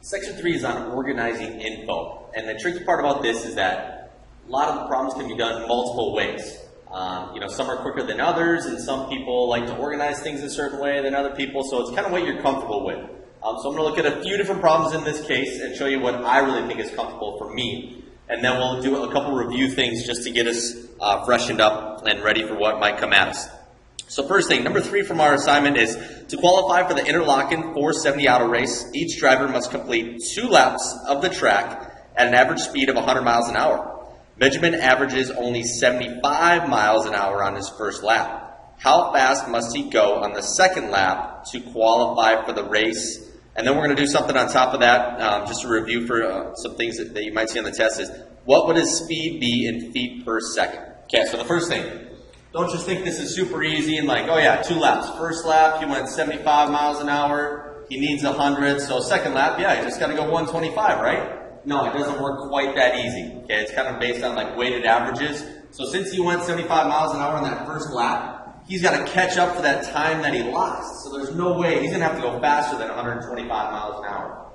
Section 3 is on organizing info, and the tricky part about this is that a lot of the problems can be done multiple ways. Some are quicker than others, and some people like to organize things a certain way than other people, so it's kind of what you're comfortable with. So I'm going to look at a few different problems in this case and show you what I really think is comfortable for me, and then we'll do a couple review things just to get us freshened up and ready for what might come at us. So first thing, number 3 from our assignment is to qualify for the interlocking 470 auto race, each driver must complete 2 laps of the track at an average speed of 100 miles an hour. Benjamin averages only 75 miles an hour on his first lap. How fast must he go on the second lap to qualify for the race? And then we're going to do something on top of that, just a review for some things that you might see on the test is, what would his speed be in feet per second? Okay, so the first thing, don't just think this is super easy and like, oh yeah, 2 laps. First lap, he went 75 miles an hour. He needs 100. So second lap, yeah, you just got to go 125, right? No, it doesn't work quite that easy. Okay, it's kind of based on like weighted averages. So since he went 75 miles an hour on that first lap, he's got to catch up for that time that he lost. So there's no way he's going to have to go faster than 125 miles an hour.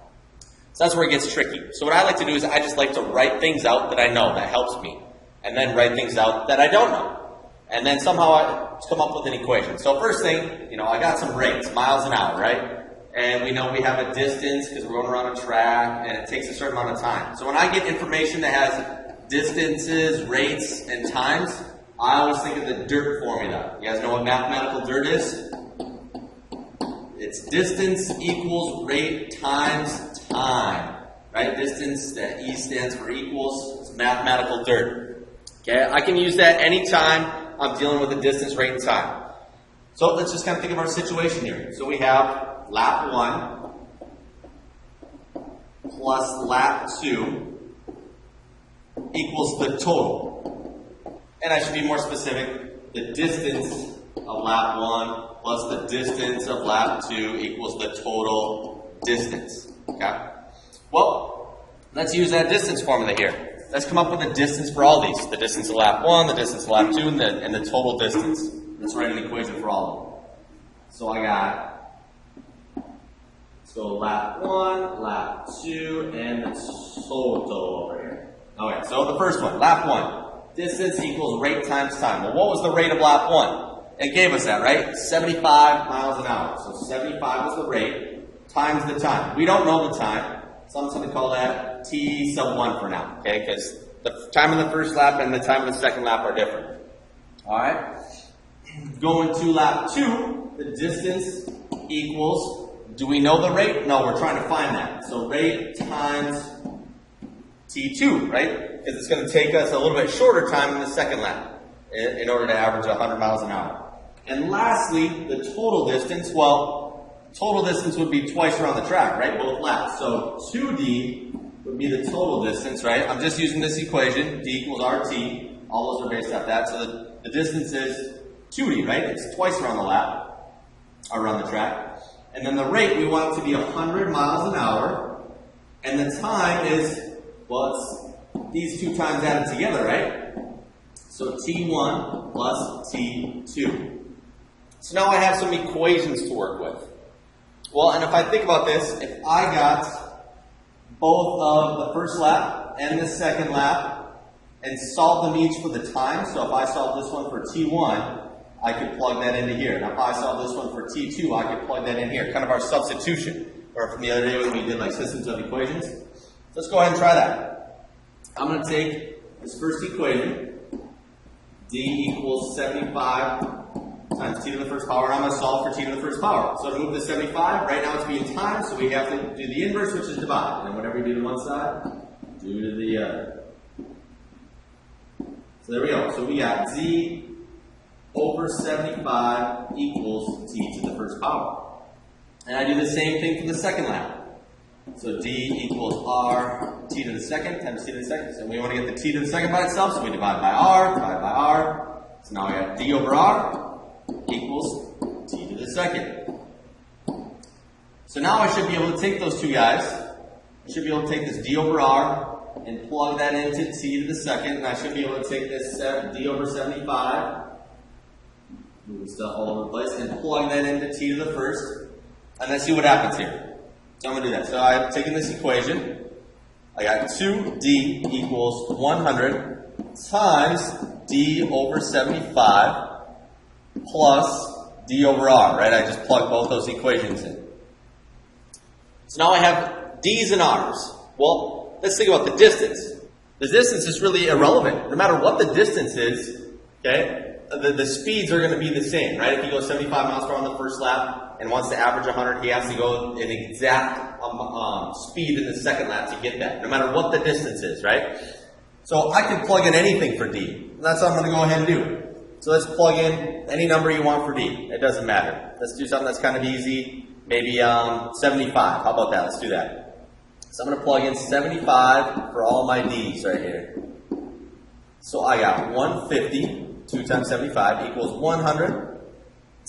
So that's where it gets tricky. So what I like to do is I just like to write things out that I know, that helps me. And then write things out that I don't know. And then somehow I come up with an equation. So first thing, I got some rates, miles an hour, right? And we know we have a distance because we're going around a track and it takes a certain amount of time. So when I get information that has distances, rates, and times, I always think of the dirt formula. You guys know what mathematical dirt is? It's distance equals rate times time. Right? Distance, that E stands for equals. It's mathematical dirt. Okay? I can use that anytime I'm dealing with the distance, rate, and time. So let's just kind of think of our situation here. So we have lap 1 plus lap 2 equals the total. And I should be more specific. The distance of lap 1 plus the distance of lap 2 equals the total distance. Okay? Well, let's use that distance formula here. Let's come up with a distance for all these. The distance of lap 1, the distance of lap 2, and the total distance. Let's write an equation for all of them. So I got, let's go lap 1, lap 2, and the total over here. Okay, so the first one, lap 1. Distance equals rate times time. Well, what was the rate of lap 1? It gave us that, right? 75 miles an hour. So 75 was the rate times the time. We don't know the time. So I'm just going to call that T sub 1 for now, okay? Because the time of the first lap and the time of the second lap are different. All right? Going to lap 2, the distance equals, do we know the rate? No, we're trying to find that. So rate times T2, right? Because it's going to take us a little bit shorter time in the second lap in order to average 100 miles an hour. And lastly, the total distance, well, total distance would be twice around the track, right? Both laps. So 2D would be the total distance, right? I'm just using this equation. D equals RT. All those are based off that. So the distance is 2D, right? It's twice around the lap, or around the track. And then the rate, we want it to be 100 miles an hour. And the time is, well, it's these two times added together, right? So T1 plus T2. So now I have some equations to work with. Well, and if I think about this, if I got both of the first lap and the second lap and solve them each for the time, so if I solve this one for T1, I could plug that into here. And if I solve this one for T2, I could plug that in here. Kind of our substitution. Or from the other day when we did like systems of equations. Let's go ahead and try that. I'm going to take this first equation, D equals 75 times t to the first power, and I'm going to solve for t to the first power. So to move the 75, right now it's being times, so we have to do the inverse, which is divide. And then whatever you do to one side, do to the other. So there we go. So we got z over 75 equals t to the first power. And I do the same thing for the second lap. So d equals r t to the second times t to the second. So we want to get the t to the second by itself, so we divide by r. So now we have d over r equals t to the second. So now I should be able to take those two guys. I should be able to take this d over r and plug that into t to the second. And I should be able to take this d over 75, moving stuff all over the place, and plug that into t to the first. And then see what happens here. So I'm going to do that. So I've taken this equation. I got 2d equals 100 times d over 75 plus d over r, right? I just plug both those equations in. So now I have d's and r's. Well, let's think about the distance. The distance is really irrelevant. No matter what the distance is, okay, the speeds are going to be the same, right? If he goes 75 miles per hour on the first lap and wants to average 100, he has to go an exact speed in the second lap to get that, no matter what the distance is, right? So I can plug in anything for d. And that's what I'm going to go ahead and do. So let's plug in any number you want for d. It doesn't matter. Let's do something that's kind of easy. Maybe 75. How about that? Let's do that. So I'm going to plug in 75 for all my d's right here. So I got 150, 2 times 75 equals 100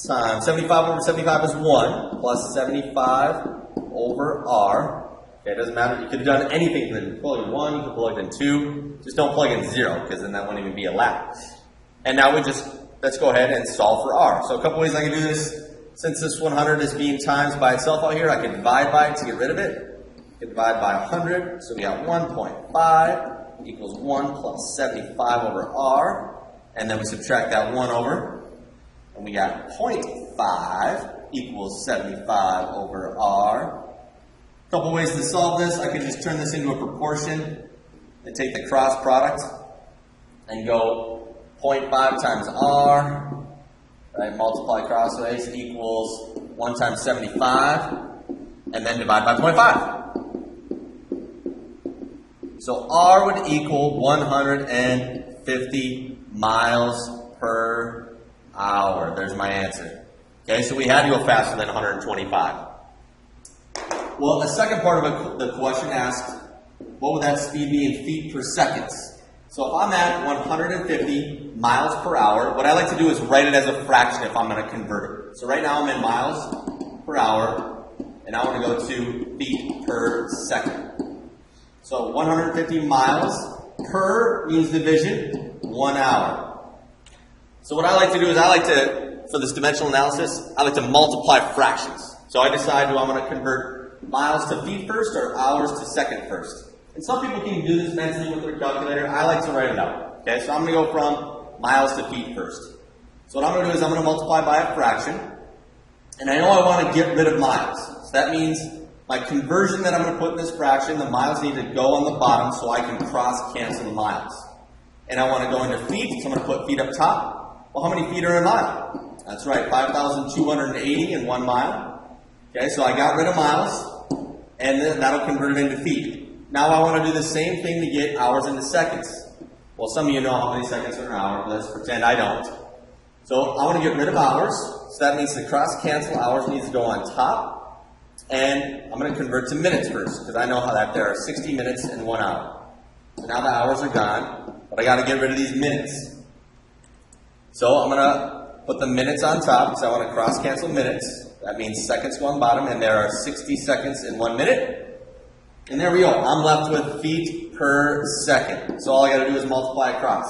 times 75 over 75 is 1 plus 75 over r. Okay, it doesn't matter. You could have done anything. You could plug in 1, you could plug in 2. Just don't plug in 0 because then that wouldn't even be a lap. And now let's go ahead and solve for r. So a couple ways I can do this. Since this 100 is being times by itself out here, I can divide by it to get rid of it. I can divide by 100, so we got 1.5 equals 1 plus 75 over r. And then we subtract that 1 over, and we got 0.5 equals 75 over r. A couple ways to solve this. I could just turn this into a proportion and take the cross product and go 0.5 times r. Right, multiply crossways equals 1 times 75, and then divide by 0.5. So r would equal 150 miles per hour. There's my answer. Okay, so we had to go faster than 125. Well, the second part of the question asked, what would that speed be in feet per second? So if I'm at 150 miles per hour, what I like to do is write it as a fraction if I'm going to convert it. So right now I'm in miles per hour, and I want to go to feet per second. So 150 miles per means division, 1 hour. So what I like to do is for this dimensional analysis, I like to multiply fractions. So I decide, do I want to convert miles to feet first or hours to second first? And some people can do this mentally with their calculator. I like to write it out. Okay, so I'm going to go from miles to feet first. So what I'm going to do is I'm going to multiply by a fraction. And I know I want to get rid of miles. So that means my conversion that I'm going to put in this fraction, the miles need to go on the bottom so I can cross cancel the miles. And I want to go into feet, so I'm going to put feet up top. Well, how many feet are in a mile? That's right, 5,280 in 1 mile. Okay, so I got rid of miles, and then that'll convert it into feet. Now I want to do the same thing to get hours into seconds. Well, some of you know how many seconds are an hour, but let's pretend I don't. So I want to get rid of hours, so that means the cross-cancel hours needs to go on top. And I'm going to convert to minutes first, because I know how that there are 60 minutes in 1 hour. So now the hours are gone, but I got to get rid of these minutes. So I'm going to put the minutes on top, because I want to cross-cancel minutes. That means seconds go on bottom, and there are 60 seconds in 1 minute. And there we go. I'm left with feet per second. So all I got to do is multiply across.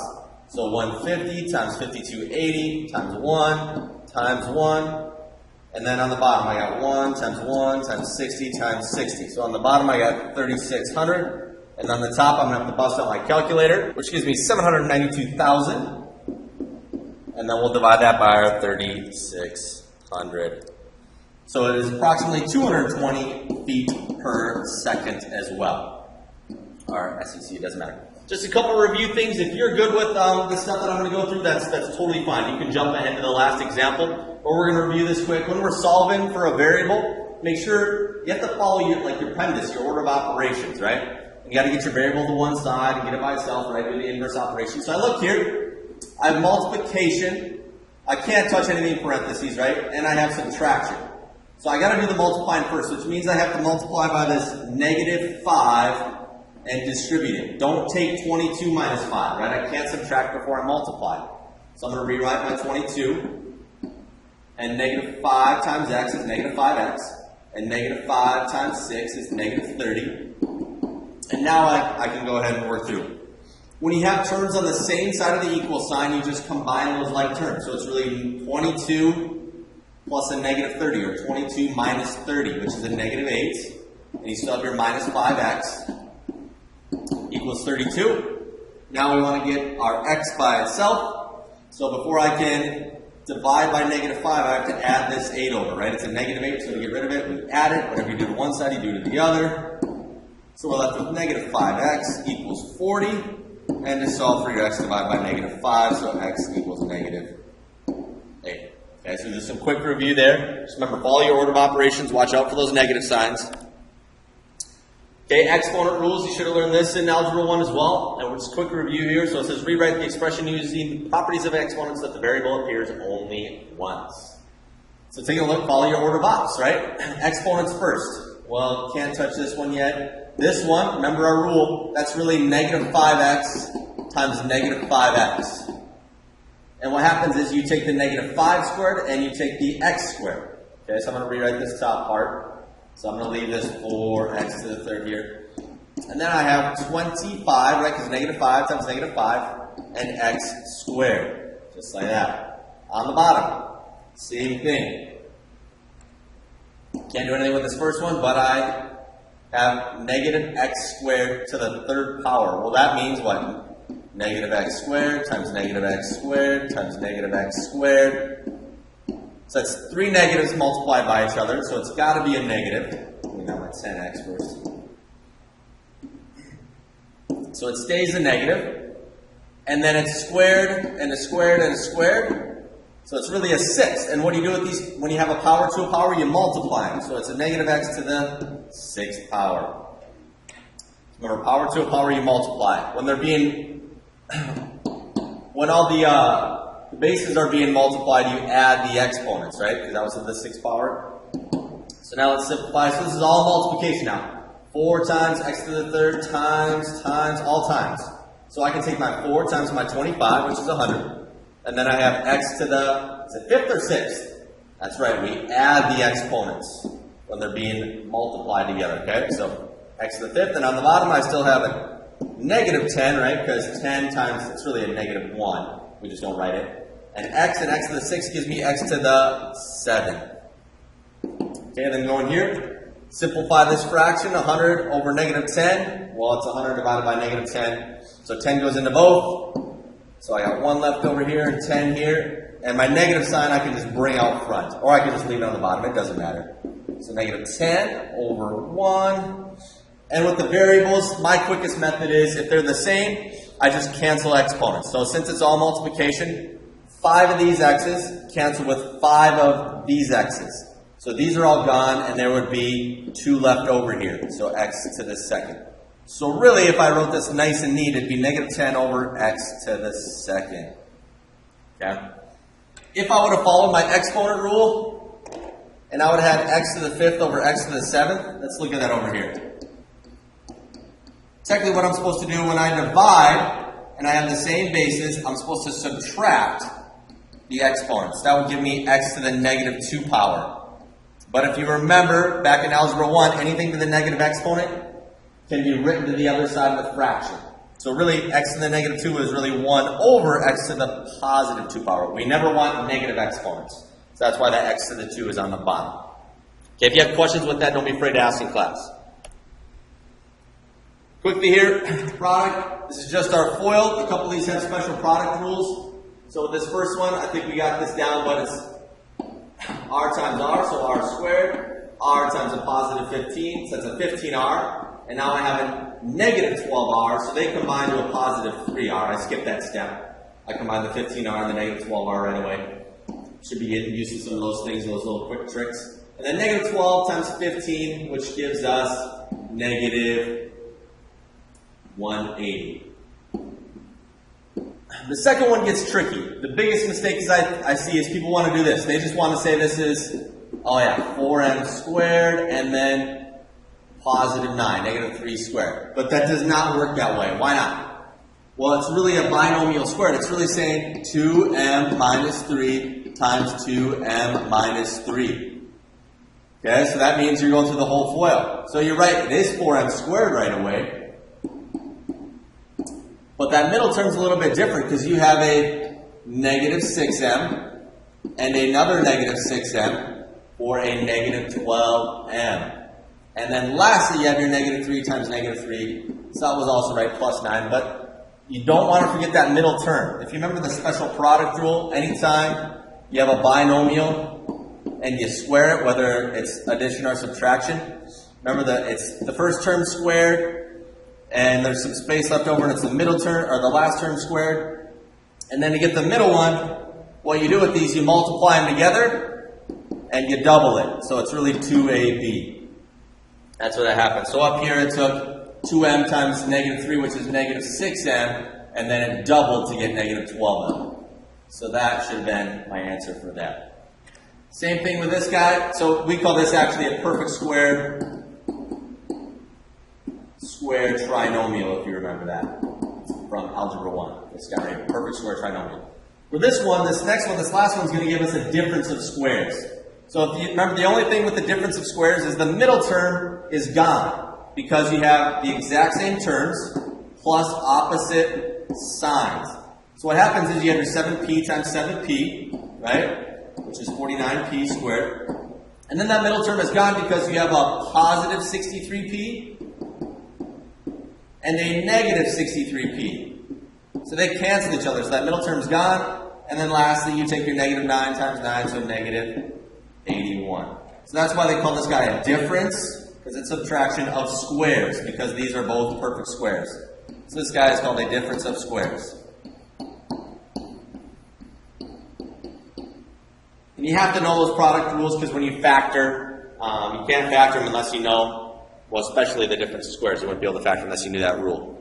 So 150 times 5280 times 1 times 1. And then on the bottom, I got 1 times 1 times 60 times 60. So on the bottom, I got 3,600. And on the top, I'm going to have to bust out my calculator, which gives me 792,000. And then we'll divide that by our 3,600. So it is approximately 220 feet per second as well. Or SEC, it doesn't matter. Just a couple review things. If you're good with the stuff that I'm going to go through, that's totally fine. You can jump ahead to the last example. But we're going to review this quick. When we're solving for a variable, make sure you have to follow your PEMDAS, your order of operations, right? You got to get your variable to one side and get it by itself, right? Do the inverse operation. So I look here. I have multiplication. I can't touch anything in parentheses, right? And I have subtraction. So I got to do the multiplying first, which means I have to multiply by this -5 and distribute it. Don't take 22 minus 5, right? I can't subtract before I multiply. So I'm going to rewrite my 22. And -5 times x is -5x. And -5 times 6 is -30. And now I can go ahead and work through. When you have terms on the same side of the equal sign, you just combine those like terms. So it's really 22 plus a -30, or 22 minus 30, which is a -8. and you still have your minus 5x equals 32. Now we want to get our x by itself. So before I can divide by negative 5, I have to add this 8 over, right? It's a negative 8, so to get rid of it, we add it. Whatever you do to one side, you do to the other. So we're left with negative 5x equals 40. And to solve for your x, divide by negative 5, so x equals negative 8. Okay, so just some quick review there. Just remember, follow your order of operations. Watch out for those negative signs. Okay, exponent rules. You should have learned this in Algebra 1 as well. And we're just quick review here. So it says rewrite the expression using the properties of exponents that the variable appears only once. So take a look. Follow your order of ops, right? Exponents first. Well, can't touch this one yet. This one, remember our rule, that's really negative 5x times negative 5x. And what happens is you take the negative 5 squared and you take the x squared. Okay, so I'm going to rewrite this top part. So I'm going to leave this 4x to the third here. And then I have 25, right, because negative 5 times negative 5, and x squared. Just like that. On the bottom, same thing. Can't do anything with this first one, but I have negative x squared to the third power. Well, that means what? Negative x squared times negative x squared times negative x squared. So that's 3 negatives multiplied by each other, so it's got to be a negative. We got my 10x first. So it stays a negative, and then it's squared, and a squared, and a squared. So it's really a 6. And what do you do with these? When you have a power to a power, you multiply them. So it's a negative x to the 6th power. Remember, power to a power, you multiply. When they're being, when all the bases are being multiplied, you add the exponents, right? Because that was to the 6th power. So now let's simplify. So this is all multiplication now. 4 times x to the third times, all times. So I can take my 4 times my 25, which is 100. And then I have x to the, is it 5th or 6th? That's right, we add the exponents when they're being multiplied together, okay? So x to the 5th, and on the bottom I still have a negative 10, right? Because 10 times, it's really a negative 1. We just don't write it. And x to the 6th gives me x to the 7. Okay, then going here, simplify this fraction, 100 over negative 10. Well, it's 100 divided by negative 10. So 10 goes into both. So I got 1 left over here and 10 here. And my negative sign I can just bring out front. Or I can just leave it on the bottom. It doesn't matter. So negative 10 over 1. And with the variables, my quickest method is, if they're the same, I just cancel exponents. So since it's all multiplication, 5 of these x's cancel with 5 of these x's. So these are all gone, and there would be 2 left over here. So x to the 2nd. So really, if I wrote this nice and neat, it'd be negative 10 over x to the 2nd. Okay? If I would have followed my exponent rule, and I would have had x to the 5th over x to the 7th, let's look at that over here. Technically, what I'm supposed to do when I divide, and I have the same bases, I'm supposed to subtract the exponents. That would give me x to the negative 2 power. But if you remember, back in Algebra 1, anything to the negative exponent can be written to the other side of the fraction. So really, x to the negative 2 is really 1 over x to the positive 2 power. We never want negative exponents. So that's why that x to the 2 is on the bottom. Okay, if you have questions with that, don't be afraid to ask in class. Quickly here, product. This is just our FOIL. A couple of these have special product rules. So with this first one, I think we got this down, but it's r times r, so r squared. R times a positive 15, so that's a 15r. And now I have a negative 12r, so they combine to a positive 3r. I skipped that step. I combine the 15r and the negative 12r right away. Should be getting used to some of those things, those little quick tricks. And then negative 12 times 15, which gives us negative 180. The second one gets tricky. The biggest mistake I see is people want to do this. They just want to say this is, 4m squared and then positive 9, negative 3 squared. But that does not work that way. Why not? Well, it's really a binomial squared. It's really saying 2m minus 3 times 2m minus 3. Okay, so that means you're going through the whole FOIL. So you're right, it is 4m squared right away. But that middle term's a little bit different because you have a negative 6m and another negative 6m or a negative 12m. And then lastly, you have your negative 3 times negative 3. So that was also right, plus 9. But you don't want to forget that middle term. If you remember the special product rule, anytime you have a binomial and you square it, whether it's addition or subtraction, remember that it's the first term squared, and there's some space left over, and it's the middle term, or the last term squared. And then to get the middle one, what you do with these, you multiply them together, and you double it. So it's really 2ab. That's what happened. So up here it took 2m times negative 3, which is negative 6m, and then it doubled to get negative 12m. So that should have been my answer for that. Same thing with this guy. So we call this actually a perfect square trinomial, if you remember that from Algebra 1. This guy right here, perfect square trinomial. For this one, this next one, this last one is going to give us a difference of squares. So if you remember, the only thing with the difference of squares is the middle term is gone because you have the exact same terms plus opposite signs. So what happens is you have your 7p times 7p, right, which is 49p squared. And then that middle term is gone because you have a positive 63p and a negative 63p. So they cancel each other. So that middle term is gone. And then lastly, you take your negative 9 times 9, so negative 81. So that's why they call this guy a difference, because it's subtraction of squares, because these are both perfect squares. So this guy is called a difference of squares. And you have to know those product rules, because when you factor, you can't factor them unless you know, well, especially the difference of squares. You wouldn't be able to factor unless you knew that rule.